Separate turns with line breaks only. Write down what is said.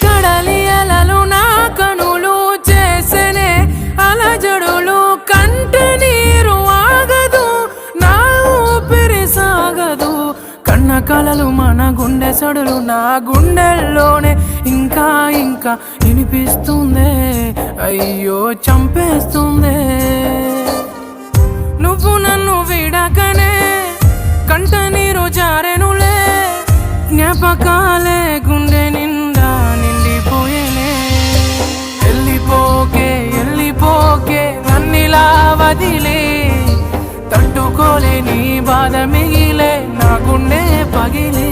కడలి అలలు నా కనులు చేసనే అలజడులు కంట నీరు ఆగదు నా ఊపిరి సాగదు కన్న కలలు మన గుండె సడులు నా గుండెల్లోనే ఇంకా ఇంకా వినిపిస్తుందే అయ్యో చంపేస్తుందే నువ్వు నన్ను విడకనే కంట నీరు జారెనులే జ్ఞాపకాలే గుండె నిండా నిండిపోయేనే వెళ్ళిపోకే నన్నిలా వదిలే తట్టుకోలేని బాధ మిగిలే నా గుండె పగిలే